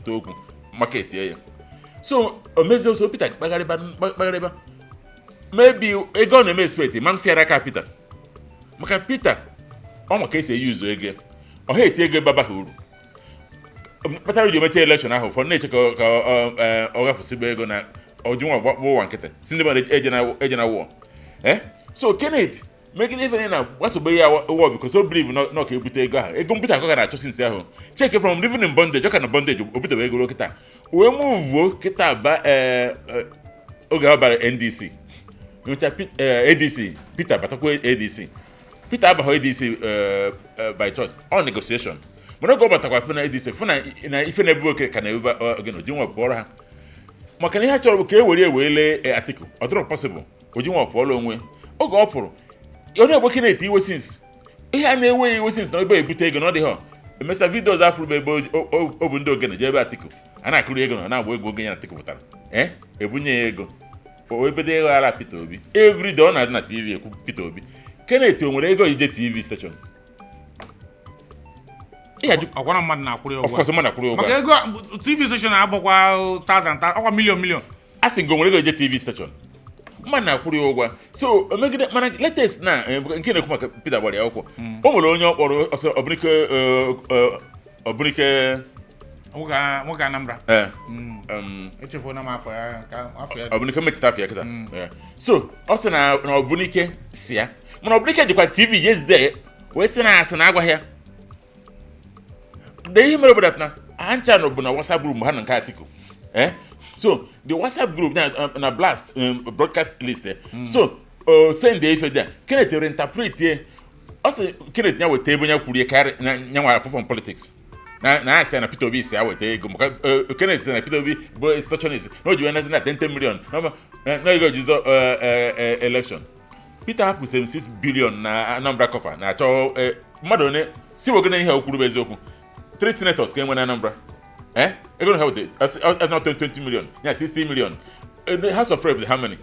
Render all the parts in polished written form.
kwupụta okwu market ya so omezie so Peter kpagharịba maybe ego ọ na-eme expect man fiara aka Peter maka Peter ọ maka esi use ego ọ ha eti ego baba ha uru kpatara ji emecha election ahụ ụfọdụ na-eche ka ọ gafusibe ego na ọjụnwa gbụwa nkịtị si ndị mmadụ eje na war so Kenneth megide ife na gbasobe ya war because o believe na ka ebute ego ahụ ego mpụta akọ ga na-achọsi nsị ahụ check from living in bondage ọ ka na bondage o butewe ego kịta we move kita ba oge abara NDC nyocha ADC Peter batakwa ADC Peter abaho ADC by choice on negotiation mana go batakwa funa ADC funa na ife na ebuoke ka na eba oge no jinwa poro ha maka na ihe chọrọ ka e were article ọ dịrọ possible o jinwa poro onwe oge ọ pụrụ onye egbe Kenneth iwe since ihe a na-ewe iwe since na ebe ebute ego na ọ dị ha emesa videos afro be obu ndị ogene je ebe article a na-akụrụ ego na agba ego oge ya article pụtara ebunye ya ego o ebede ego ara Peter Obi every day ọ na-adị na TV ekwu Peter Obi Kenneth o nwere ego ije TV station ọgwana mmadụ na-akwụrụ ya ụgwọ of course mmadụ na-akwụrụ ya ụgwọ maka ego TV station abụkwa 1000 ọkwa million a sị ngo nwere ego ije TV station mmadụ na-akwụrụ ya ụgwọ so megide mana latest na nke na-ekwu maka Peter gbara ya akwụkwọ o nwere onye ọ kpọrọ ọsọ ọbụnike nwoke Anambra echefuna m afọ ya ọbụnike metụta afọ ya kịta so ọ sị na ọbụnike si ya mana ọbụnike jikwa TV yesterday wee sị na asị na agwa ya the ihe mere obodo na ancha no bụ na WhatsApp group ha na nke article so the WhatsApp group na blast broadcast list so send the ife there Kenneth reinterpret also Kenneth nya weta ebe nya kwuru karị nya nwara perform politics na asị na Peter Obi si aweta ego maka Kenneth na Peter Obi bụ stationist no ji na 10 million no ego jizo election Peter hapụ 76 billion na Anambra cover na achọ mmadụ one si wogene ihe okwuru bụ eziokwu 3 senators ka enwe na Anambra ego have not 20 million yeah 60 million the House of Reps how many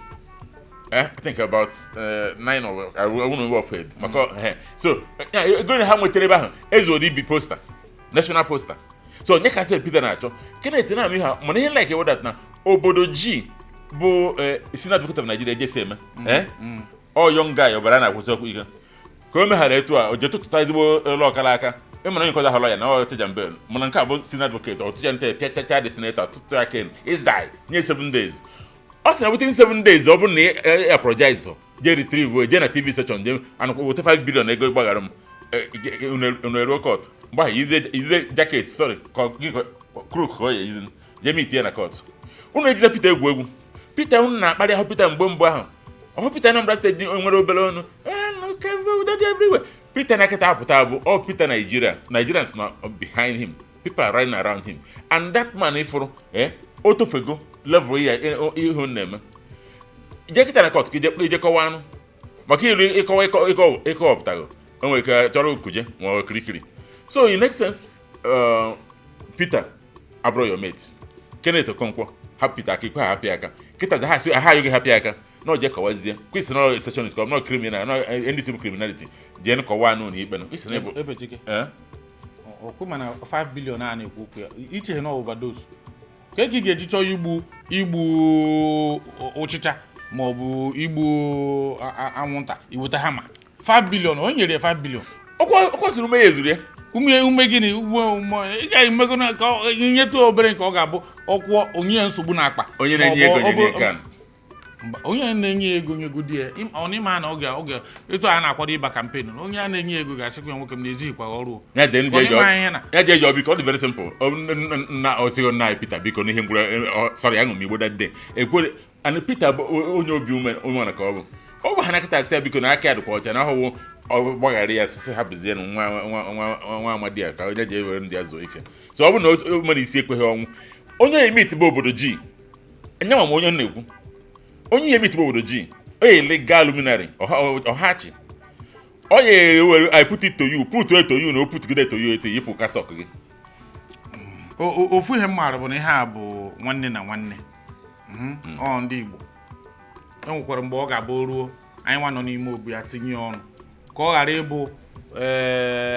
I think about 9 or I won't know of it so yeah going to have with ebe ezodi poster national poster so nye ka say Peter na achọ Kenneth na mi ha money like what that na obodo G bụ senior advocate of Nigeria JSM all young guy obara na kwụsị okwu ike ka o meghara etu a o je tụtụta ezigbo lọkala aka emana onye nkoza holo ya na ọ teja mbel mana nke a bụ senior advocate ọ tụja nte pịachacha detonator tụtụ ya ken is die nye 7 days ọ sị na within 7 days ọ bụrụ na apologize je retrieve je na TV station je anụkwa 5 billion ego gbagara m unu court mgbe ha ize jacket sorry crook ka ọ ya izin je meet ya na court unu ejize Peter egwu Peter unu na-akparị ahụ Peter mgbe ahụ ọhụ Peter Anambra State nwere obere ọnụ everywhere Peter Naketa apụta bụ all Peter Nigerians na behind him people are running around him and that man ifuru otofego level ya ihu na-eme je kita na court ije kọwa anụ maka iru ịkọ ọpụtago onwe ka chọrọ okuje ma kirikiri so in next sense Peter abro your mate Kenneth Okonkwo Peter akikwa happy aka kita ha yoge happy aka no je kawazie kwisi no station is come no criminal no NDC criminality je no kowa no ni ikpe no kwisi na ebo ebechike okuma na 5 billion a na-ekwu okwu ya iche na overdose ka ị ga-eji chọọ igbu ụchịcha ma ọ bụ igbu anwụnta iweta hama 5 billion o nyere 5 billion ọkwa siri ume ya ezuru ya ume gịnị ị ga-emego na ka nyetụ obere nke ọ ga-abụ ọkwụọ onye nsogbu na akpa onye na-enye ego nye kan onye na-enye ego nyego di ya ọ n'ime ha na oge etu a na-akwado ịba kampen na onye a na-enye ego ga-asịkwa nwoke m na-ezighịkwa ọrụ ya je eji biko ọ dị very simple na otigo na Peter biko n'ihe ngwuru sorry aṅụ m igbo that day ekwere and Peter onye obi ume na ka ọ bụ ha nakịta asị ya biko na aka ya dịkwa ọcha na ọhụwụ ọ gbaghara ya sisi ha bụzie na nwa amadi ya ka onye ji ewere ndị ya zuo ike so ọ bụ na o mere isi ekweghị ọnwụ onye emit bụ obodo G enyanwa m onye na-ekwu onye emit bụ obodo G onye legal luminary ọhachi onye were I put it to you put it to you na o put gide to you eto yipụ kasọk gị ofu ihe mmaara bụ na ihe a bụ nwanne na nwanne ọ ndị Igbo enwekwara mgbe ọ ga-abụ ruo anyị nwa nọ n'ime obi ya tinye ọnụ ka ọ ghara ịbụ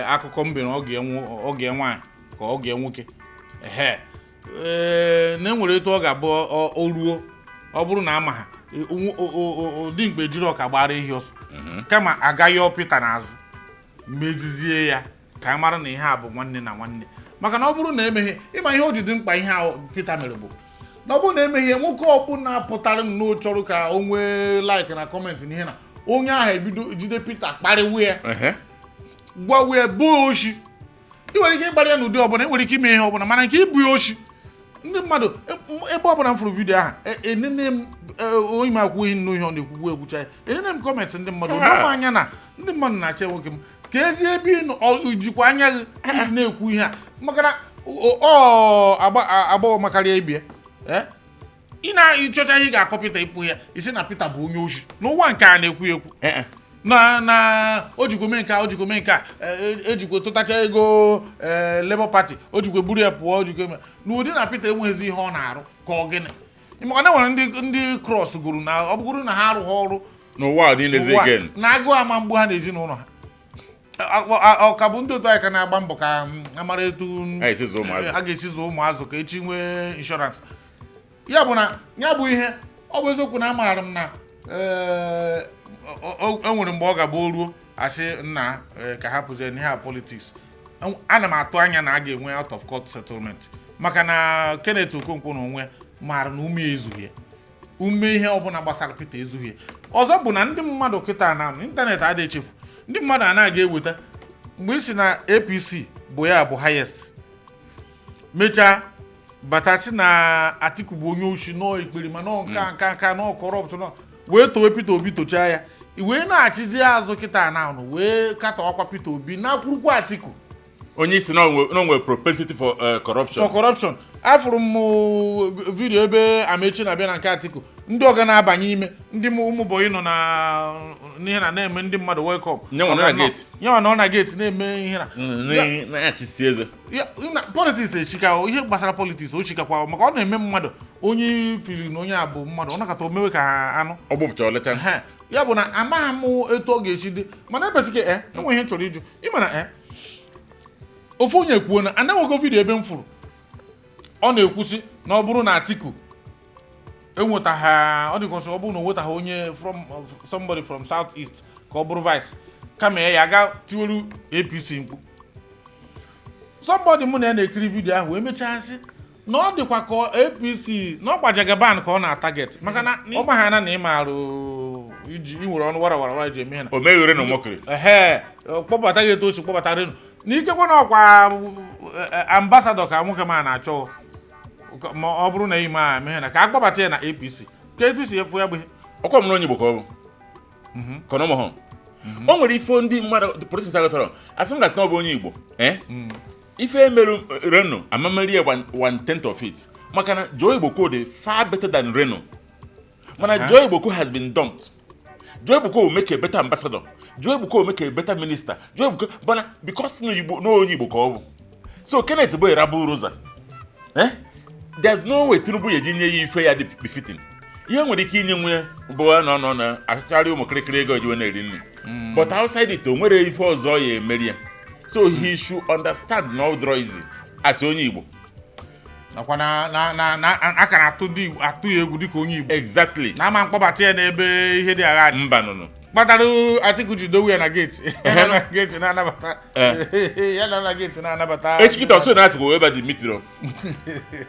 akụkọ mbe na oge nwaanyị ka oge nwoke na enwere etu ọ ga-abụ oruo ọ bụrụ na ama ha ụdị mgbe jiri ọka gbara ehi ọsọ kama agaghị Peter n'azụ mezizie ya ka a mara na ihe a bụ nwanne na nwanne maka na ọ bụrụ na emeghe ịma ihe o ji dị mkpa ihe a Peter mere bụ na ọ bụrụ na emeghe nwoke ọbụla pụtara nnọọ chọrọ ka o nwee like na comment n'ihe na onye ahụ ebido jide Peter kparịwa ya gwawe bụ oshi ị nwere ike ịgbara ya n'ụdị ọbụla ị nwere ike ime ihe ọbụla mana nke ịbụ ya oshi ndị mmadụ ebe ọ bụla m fụrụ vidiyo ahụ enene m onye m akwụghị nnu ihe ọ na-ekwugbu ekwucha ya enene m kọmentị ndị mmadụ dọm anya na ndị mmadụ na-achị nwoke m ka ezi ebe ijikwa anya gị na-ekwu ihe a maka na agbọghọ makarịa ibie ị na-ịchọcha ihe ị ga-akọ Pita ịpụ ya isi na Pita bụ onye oshi n'ụwa nke a na-ekwu ekwu na ojikwe mee nke a ejikwe tụtacha ego Labour Party ojikwe buru ya pụọ ojikwe mee n'ụdị na Pita enweghịzi ihe ọ na-arụ ka ọ gịnị maka na nwere ndị cross gụrụ na ọ bụrụ na ha arụghị ọrụ n'ụwa niile na agụụ ama mgbu ha na ezinụlọ ha ọ ka bụ ndị otu anyị ka na-agba mbọ ka amara etu a ga-echizu ụmụazụ ka echi nwee inshọransị ya bụ na ya bụ ihe ọ bụ eziokwu na amaara m na enwere mgbe ọ ga-agba oruo asị nna ka ha pụzie n'ihe a politiks ana m atụ anya na a ga-enwe out of court settlement maka na Kenneth Okonkwo na onwe maara na ume ezughị ume ihe ọbụla gbasara Pita ezughị ọzọ bụ na ndị mmadụ kịta na ịntanetị adịghị echefu ndị mmadụ anaghị eweta mgbe isi na APC bụ ya bụ highest mechaa batasi na Atiku bụ onye oshi nọ ikperima nọ nka nọ kọrọpt nọ wee towe Pita Obi tochaa ya wee na-achịzi azụ kịta na anụ wee kata ọkwa Pita Obi na-akwụrụkwa Atiku onye isi na onwe propensity for corruption afụrụ m vidiyo ebe Amechi na-abịa na nke Atiku ndị ọga na-abanye ime ndị ụmụ bọyị nọ na n'ihe na-eme ndị mmadụ welcome nyewa nọ na gate na-eme ihe na politiks echika ihe gbasara politiks o chikakwa maka ọ na-eme mmadụ onye fili na onye a bụ mmadụ ọ nakọta omewe ka ha anụ ya bụ na amaghị m etu ọ ga-esi dị mana ebetike enwe ihe chọrọ ịjụ ịma na ofu onye kwuo na anaghịgo vidiyo ebe m fụrụ ọ na-ekwusi na ọ bụrụ na Atiku enwetaghị ọ dịkọsị ọ bụrụ na o nwetaghị onye somebody from South East ka ọ bụrụ vice kama ya aga tiwelu APC mkpu somebody mụ na ya na-ekiri vidiyo ahụ wee mechaa sị na ọ dịkwa ka APC na ọ gbajaga ban ka ọ na-ataget maka na ọ gbaghana na ịmarụ iji nwere ọnụ warawara iji eme ha na o meghere na mokiri kpọbata gị etu ochi kpọbata renu n'ikekwe na ọkwa ambasadọ ka nwoke ma na-achọ ma ọ bụrụ na ime a mee na ka a gbabata ya na APC ka etu si efu ya bụ ọkwa m onye Igbo ka ọ bụ ka ọ nọmọ o nwere ife ndị mmadụ polisis agụtọrọ asị m gasị na ọ bụ onye Igbo ife emerụ Reno amamari ya 1/10 of it maka na Joe Igbokwo dị far better than Reno mana Joe Igbokwo has been dumped. Joe Igbokwo will make a better ambassador. Joe Igbokwo will make a better minister. Joe Igbokwo, but because no onye Igbo ka ọ bụ so Kenneth bụ erabu rosa there's no way Tinubu ya ji nye ya ife ya dị befitting ihe nwere ike inye nwe bụ nọ na akụkarị ụmụ kirikiri ego jiwe na-eri nri but outside it o nwere ife ọzọ ya emeri ya so he should understand na ọ dịrọ easy as onye Igbo nakwa na aka na-atụ ndị Igbo atụ ya egwu dịka onye Igbo exactly na ama mkpọbata ya n'ebe ihe dị agha mba nụnụ kpatara Atiku ji dowe ya na gate ya na gate na-anabata echikita ọsọ na Atiku ebe dị mitiro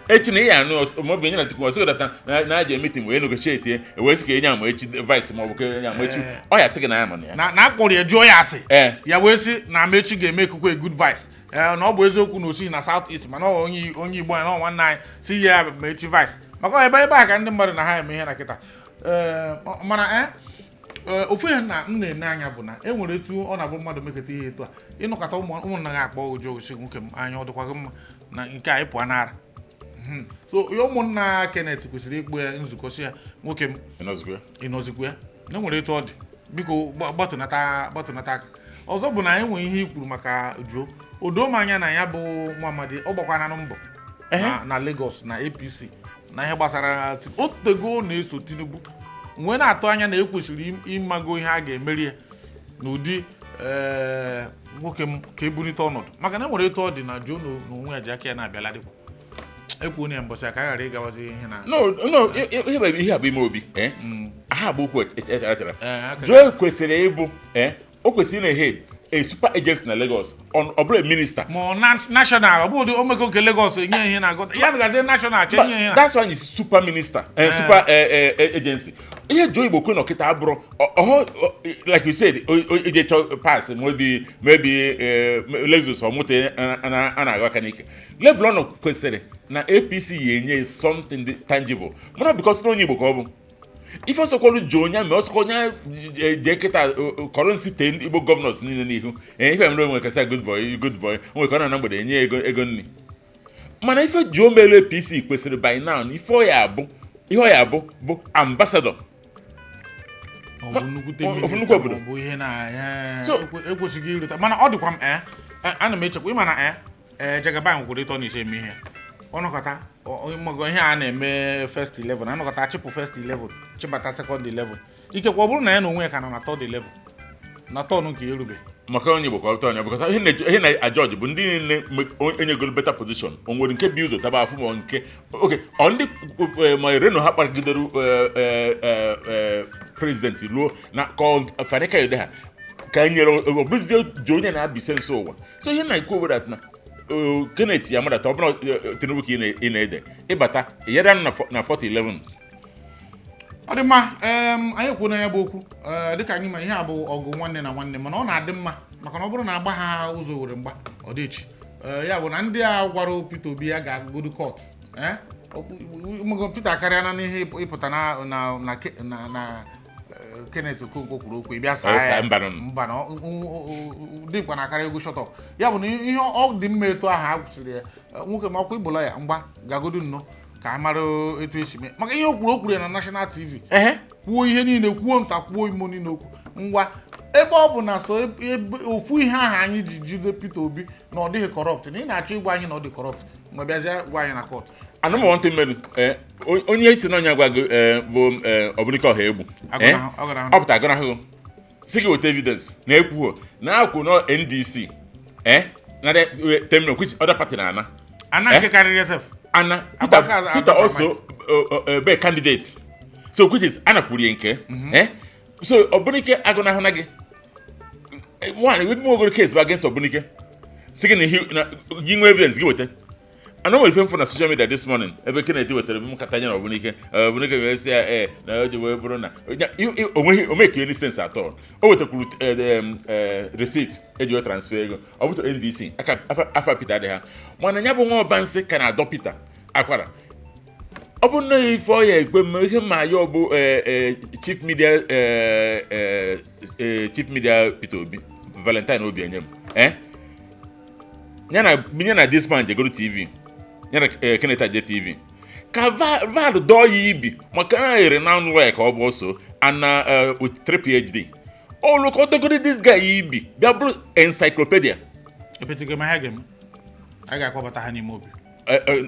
echi na ihe anụ maọbụ enye na Atiku ọsọ data na aja meeting wee negotiate wee sị ka enye ama echi vice maọbụ ka enye ama echi ọ ya sị gị na ya mana ya na akpọrọ ya jụọ ya asị ya wee sị na Amechi ga-eme ekukwe good vice na ọ bụ eziokwu na osi na South East mana onye Igbo na nwanne anyị si ya Amechi vice maka ebe a ka ndị mmadụ na ha eme ihe na kịta mana ofu ihe na m na-ene anya bụ na e nwere etu ọ na-abụ mmadụ mekọta ihe etu a ịnọkọta ụmụnna gị akpọ ụjọ osi nwoke m anya ọ dịkwaghị mma na nke a ịpụa n'ara so ya ụmụnna Kenneth kwesịrị ikpu ya nzukọ si ya nwoke m ịnọzikwa ya na enwere etu ọ dị biko gbatụnata aka ọzọ bụ na enwere ihe i kwuru maka Joe odo m anya na ya bụ nwa amadi ọ gbakwana mbọ na Lagos na APC na ihe gbasara otego na-eso Tinubu nwee na-atụ anya na ekwesịrị ịmago ihe a ga-emeri ya n'ụdị nwoke m ka ebulite ọnọdụ maka na enwere etu ọ dị na Joe n'onwe ya ji aka ya na-abịala dịkwa ekwu na mbọsị aka ghara ịgawazi ihe na ihe abụ ime obi aha bụ okwu echere Joe kwesịrị ịbụ o kwesịrị na head a super agency na Lagos on a minister. More national, about the Omeko Lagos, yeah, I got yeah, national. That's why he's super minister and super agency. Yeah, Joey Bokuno Kita bro. Like you said, pass maybe Lexus or Mote and Agakanike. Level on of question na APC is something tangible. Not because no Nibo. If also call Jonia, me also call Jeketa currency 10 Igbo governors in the and if I'm wrong, I can say good boy, we can number the Egon. Man, if a Joe Mele PC questioned by now, if I abo ambassador. So, it was good. Man, all the come animate women Jagaban would return his here. Onokata, or going here and first 11. I know that chip first 11, Chibata second 11. You can wobble and no way can on a third 11. Not on Kirube. Maconi Bokotonia, because I judge Bundi in a good better position. On wouldn't keep you the Tabafu on okay, only my Reno Hapar president not called Faneka there. Can you busy join and Abby sent so? So you might cover that now. Kenneth Yamada top Tinubuki in a day. Ebata, Yadan na 4011. Adema, I couldn't have boku. The kind of my hair or go one and a one name on Adema. Macanobro na Baha Uzo Remba or ditch. Yeah, when Andia Waro Pito be a good court. Eh? Peter Carriana Hipotana na Kenneth Okonkwo we be aside mbano deep when I carry go shut up. Yeah, when you all the mate to have there. Nwoke makwa Ibola ya mgba gagodu no ka amaro etu esi me. Maka ihe okwu na national TV. Kwuo ihe niile kwuo nta kwuo imoni n'okwu. Ngwa ebe ọ bụ na so ofu ihe aha anyị ji jide Peter Obi na ọ dịghị corrupt. Na ị na-achọ igwa anyị na ọ dị corrupt. Mgbe bịazie gwa anyị na court. Anụmụ one thing menu onye isi na onye agwago bụ Obunika ọha egbu ọ pụta agara ahụ sigi with evidence na ekwu na akwụ no NDC na the terminal which other party na ana ke carry yourself ana Peter also be candidate so which is ana kwuri nke so Obunika agona ahụ na gị one we go case against Obunika sigi na gi nwe evidence gi wete. I know if for social media this morning, every Kenneth with the Catania or Bunika will say, no, you were Bruna. You make any sense at all. Over the receipt, you transfer over to NDC. After Peter there. When I never more banse can adopt Peter. Aquara. Open no for ye, my chief media Peter Valentine will be a name. Yana this man, they go to TV. Yana Kenneth TV. Ka do yibi. Makana renowned work also and with 3 PhD. Oh look how good this guy yibi. They encyclopedia. Epetike my hagem. I got kwa bata hani mobi.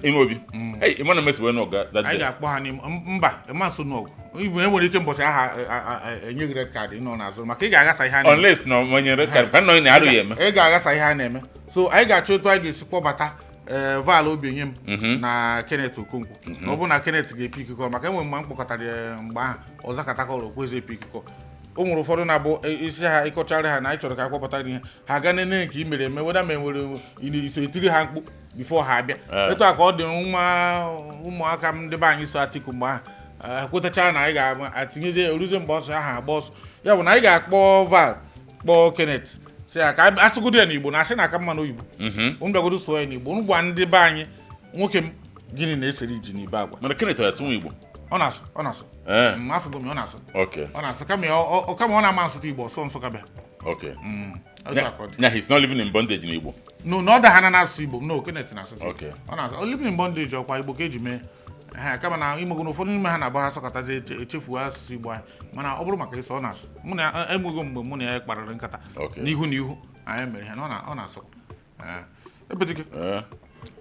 Imobi. Hey, you wanna mess with no that day. I got kwa hani mba. E man so no. Even when you can boss a new red card in on as well. Makiga ga sai hani. Unless no when you red card. Kan no in aro yem. E ga sai hani. So I got you to I get support bata. Val obinyem na Kenneth Okonkwo. No bụ na Kenneth ga-epick call maka enwe mma mkpọkọtara mgbe ahụ ọza katakọrọ kweze pick call. O nwere ụfọdụ na-abụ isi ha ịkọchara ha na ịchọrọ ka akpọpụta ihe ha ga nene nke imere eme weda ma nwere iso etiri ha mkpu before ha abịa. Etu a ka ọ dị ụmụaka m ndị be anyị so Atiku mgbe ahụ kwetachara na anyị ga-atinyeze eruzie mgbe ọsọ aha agba ọsọ ya bụ na anyị ga-akpọ Val kpọọ Kenneth si aka asụgodo ya n'Igbo na asị na aka mma n'Oyibo ụnbịagodo sụọ ya n'Igbo ngwa ndị be anyị nwoke m gịnị na-esere iji n'ibe agwa mana Kenneth asụ Igbo ọ na-asụ afụgo m ọ na-asụ ọ na-asụ kama ọ na-ama nsụtụ Igbo ọsọ nsọ kabịa he's not living in bondage in Igbo no ọ da ha na-asụ Igbo no Kenneth na-asụ ọ na-asụ living in bondage ọkwa Igbo ka eji mee ha kama na imego n'ụfọdụ n'ime ha na-agba ha sọkọtazi echefu asụsụ Igbo anyị mana ọ bụrụ maka ịsọ ọ na-asụ mụ na enwego mgbe mụ na ya kparịrị nkata n'ihu n'ihu anyị mere ha na ọ na-asụ ebetike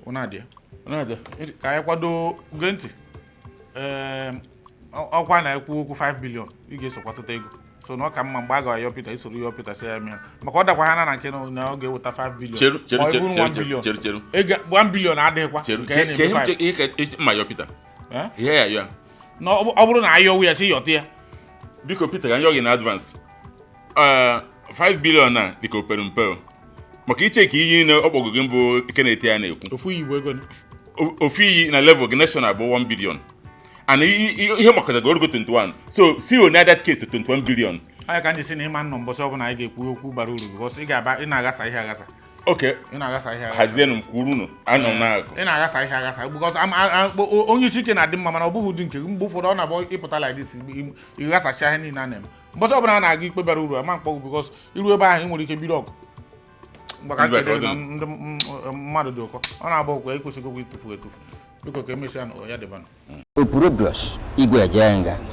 ụnadịa ka anyị kwado gee ntị ọkwa na-ekwu okwu 5 billion ị ga-esokwa tụta ego so na ọ ka mma mgbe a ga-ayọ Peter isoro yọ Peter si ya mee maka ọ dakwa ha na nke na ọ ga-eweta 5 billion ma ọ bụrụ 1 billion ego 1 billion adịghịkwa nke ya na-eme 5 ma yọ Peter na ọ bụrụ na ayọ ya si yọta ya biko Peter ga nyọ gị na advance 5 billion na dịka opere mpe maka iche ka iyi na ọkpọgo gị mbụ Kenneth ya na-ekwu ofu Igbo ego ofu iyi na level gị national bụ 1 billion and ihe makọta go 21 so see on that case to 21 billion anyị ka ndị si na ịma nnọ mbọsị ọbụla anyị ga-ekwu okwu bara uru because ị na-agasa ihe agasa okay ị na-agasa ihe agasa hazienụ m kwuru nụ anọ m na-agụ ị na-agasa ihe agasa because onye isi ike na-adị mma mana ọ bụghị ụdị nke mgbe ụfọdụ ọ na-abụ ịpụta like this ịghasacha ihe niile a na-eme mbọsị ọbụla a na-aga ikpe bara uru ama mkpọgwụ because iru ebe ahụ ị nwere ike bido ọgụ mgbaka kedere na ndị mmadụ dị ụkọ ọ na-abụ okwu ekwesịghị okwu itufu biko ka emesịa na ya dịbanụ Opurobios Igwe Ejenga